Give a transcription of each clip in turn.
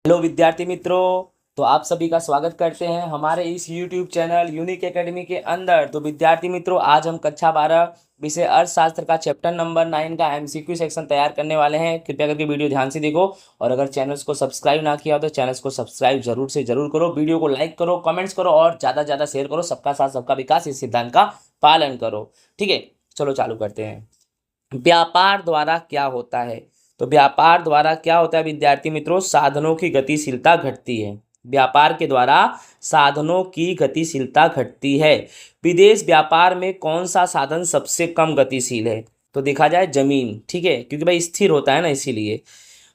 Hello विद्यार्थी मित्रों। तो आप सभी का स्वागत करते हैं हमारे इस YouTube चैनल यूनिक एकेडमी के अंदर। तो विद्यार्थी मित्रों, आज हम कक्षा 12 विषय अर्थशास्त्र का चैप्टर नंबर 9 का MCQ सेक्शन तैयार करने वाले हैं। कृपया करके वीडियो ध्यान से देखो और अगर चैनल्स को सब्सक्राइब ना किया हो तो चैनल्स को सब्सक्राइब जरूर से जरूर करो। वीडियो को लाइक करो, कमेंट्स करो और ज़्यादा से ज़्यादा शेयर करो। सबका साथ सबका विकास, इस सिद्धांत का पालन करो। ठीक है, चलो चालू करते हैं। व्यापार द्वारा क्या होता है? तो व्यापार द्वारा क्या होता है विद्यार्थी मित्रों? साधनों की गतिशीलता घटती है। व्यापार के द्वारा साधनों की गतिशीलता घटती है। विदेश व्यापार में कौन सा साधन सबसे कम गतिशील है? तो देखा जाए जमीन। ठीक है, क्योंकि भाई स्थिर होता है ना, इसीलिए।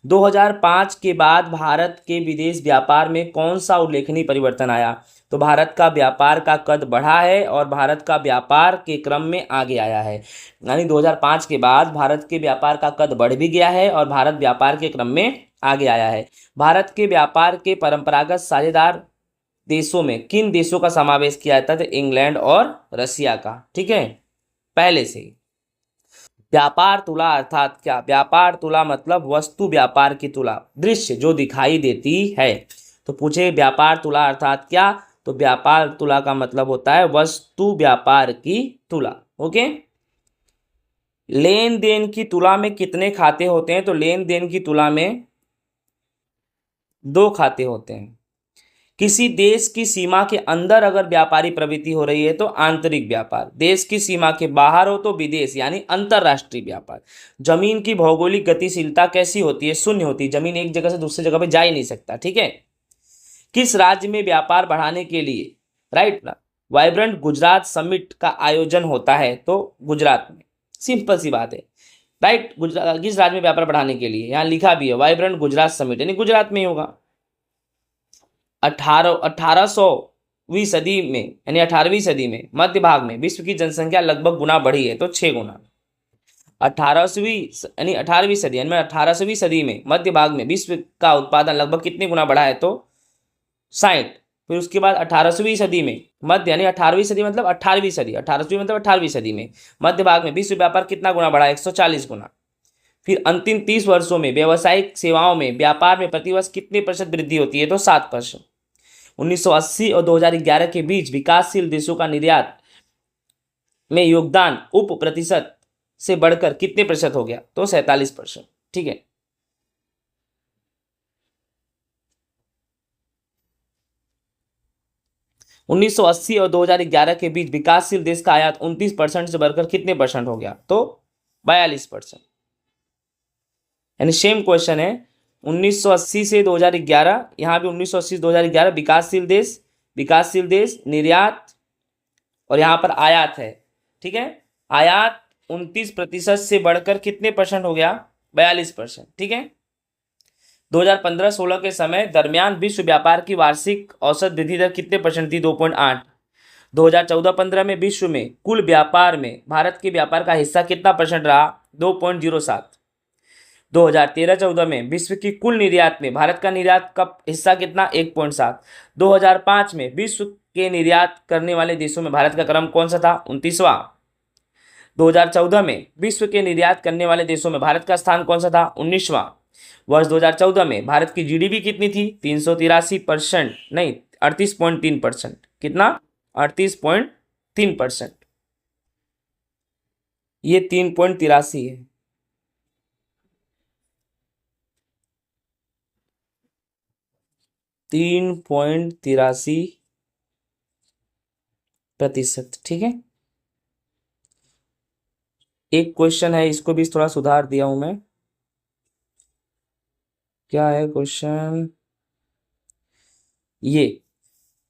2005 के बाद भारत के विदेश व्यापार में कौन सा उल्लेखनीय परिवर्तन आया? तो भारत का व्यापार का कद बढ़ा है और भारत का व्यापार के क्रम में आगे आया है। यानी 2005 के बाद भारत के व्यापार का कद बढ़ भी गया है और भारत व्यापार के क्रम में आगे आया है। भारत के व्यापार के परंपरागत साझेदार देशों में किन देशों का समावेश किया जाता है? तो इंग्लैंड और रसिया का। ठीक है, पहले से ही। व्यापार तुला अर्थात क्या? व्यापार तुला मतलब वस्तु व्यापार की तुला, दृश्य जो दिखाई देती है। तो पूछे व्यापार तुला अर्थात क्या? तो व्यापार तुला का मतलब होता है वस्तु व्यापार की तुला। ओके। लेन देन की तुला में कितने खाते होते हैं? तो लेन देन की तुला में 2 खाते होते हैं। किसी देश की सीमा के अंदर अगर व्यापारी प्रवृत्ति हो रही है तो आंतरिक व्यापार, देश की सीमा के बाहर हो तो विदेश यानी अंतरराष्ट्रीय व्यापार। जमीन की भौगोलिक गतिशीलता कैसी होती है? शून्य होती है। जमीन एक जगह से दूसरी जगह पे जा ही नहीं सकता। ठीक है। किस राज्य में व्यापार बढ़ाने के लिए राइट वाइब्रेंट गुजरात समिट का आयोजन होता है? तो गुजरात में। सिंपल सी बात है, राइट। गुजरात किस राज्य में व्यापार बढ़ाने के लिए? यहाँ लिखा भी है वाइब्रेंट गुजरात समिट, यानी गुजरात में ही होगा। 18वीं सदी में यानी 18वीं सदी में मध्य भाग में विश्व की जनसंख्या लगभग गुना बढ़ी है, तो 6 गुना। 18वीं सदी यानी 18वीं सदी में मध्य भाग में विश्व का उत्पादन लगभग कितने गुना बढ़ा है? तो 60। फिर उसके बाद 18वीं सदी में मध्य यानी 18वीं सदी मतलब 18वीं सदी, 18वीं मतलब 18वीं सदी में मध्य भाग में विश्व व्यापार कितना गुना बढ़ा? 140 गुना। फिर अंतिम 30 वर्षों में व्यावसायिक सेवाओं में व्यापार में प्रतिवर्ष कितने प्रतिशत वृद्धि होती है? तो 7%। 1980 और 2011 के बीच विकासशील देशों का निर्यात में योगदान उप प्रतिशत से बढ़कर कितने प्रतिशत हो गया? तो 47%। ठीक है। उन्नीस सौ अस्सी और 2011 के बीच विकासशील देश का आयात 29% से बढ़कर कितने परसेंट हो गया? तो 42%। यानी सेम क्वेश्चन है। 1980 से 2011, यहाँ भी 1980 से 2011 विकासशील देश निर्यात और यहाँ पर आयात है। ठीक है, आयात 29% से बढ़कर कितने परसेंट हो गया? 42%। ठीक है। 2015-16 के समय दरमियान विश्व व्यापार की वार्षिक औसत वृद्धि दर कितने परसेंट थी? 2.8। 2014-15 में विश्व में कुल व्यापार में भारत के व्यापार का हिस्सा कितना परसेंट रहा? 2.07। 2013-14 में विश्व की कुल निर्यात में भारत का निर्यात का हिस्सा कितना? 1.7। 2005 में विश्व के निर्यात करने वाले देशों में भारत का क्रम कौन सा था? 29वां। 2014 में विश्व के निर्यात करने वाले देशों में भारत का स्थान कौन सा था? 19वां। वर्ष 2014 में भारत की जीडीपी कितनी थी? 383%, नहीं 38.3%। कितना? 38.3%। ये 3.83 है। 3.83%। ठीक है। एक क्वेश्चन है, इसको भी थोड़ा सुधार दिया हूं मैं। क्या है क्वेश्चन? ये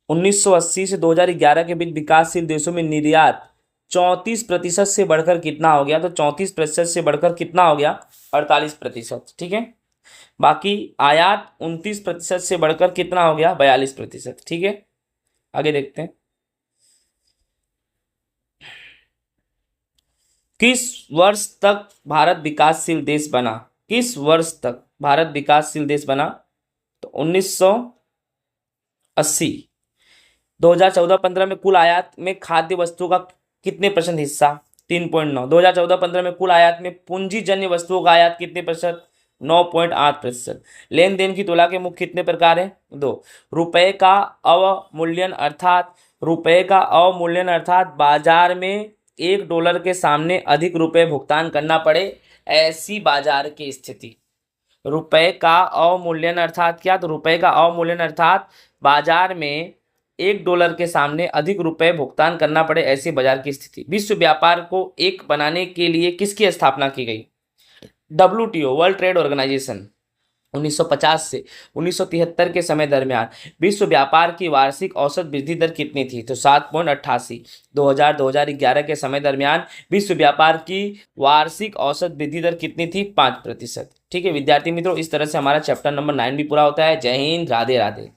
1980 से 2011 के बीच विकासशील देशों में निर्यात 34% से बढ़कर कितना हो गया? तो 34% से बढ़कर कितना हो गया? 48%। ठीक है। बाकी आयात 29% से बढ़कर कितना हो गया? 42%। ठीक है, आगे देखते हैं। किस वर्ष तक भारत विकासशील देश बना? किस वर्ष तक भारत विकासशील देश बना? तो 1980। 2014-15 में कुल आयात में खाद्य वस्तुओं का कितने परसेंट हिस्सा? 3.9। 2014-15 में कुल आयात में पूंजीजन्य वस्तुओं का आयात कितने प्रतिशत? 9.8%। लेन देन की तुलना के मुख्य कितने प्रकार हैं? दो। रुपए का अवमूल्यन अर्थात बाजार में $1 के सामने अधिक रुपए भुगतान करना पड़े, ऐसी बाजार की स्थिति। रुपए का अवमूल्यन अर्थात क्या? तो रुपए का अवमूल्यन अर्थात बाजार में $1 के सामने अधिक रुपए भुगतान करना पड़े, ऐसी बाजार की स्थिति। विश्व व्यापार को एक बनाने के लिए किसकी स्थापना की गई? WTO, world trade organisation. 1950 से 1973 के समय दरमियान विश्व व्यापार की वार्षिक औसत वृद्धि दर कितनी थी? तो 7.88। 2000-2011 के समय दरमियान विश्व व्यापार की वार्षिक औसत वृद्धि दर कितनी थी? 5%। ठीक है विद्यार्थी मित्रों, इस तरह से हमारा चैप्टर नंबर 9 भी पूरा होता है। जय हिंद, राधे राधे।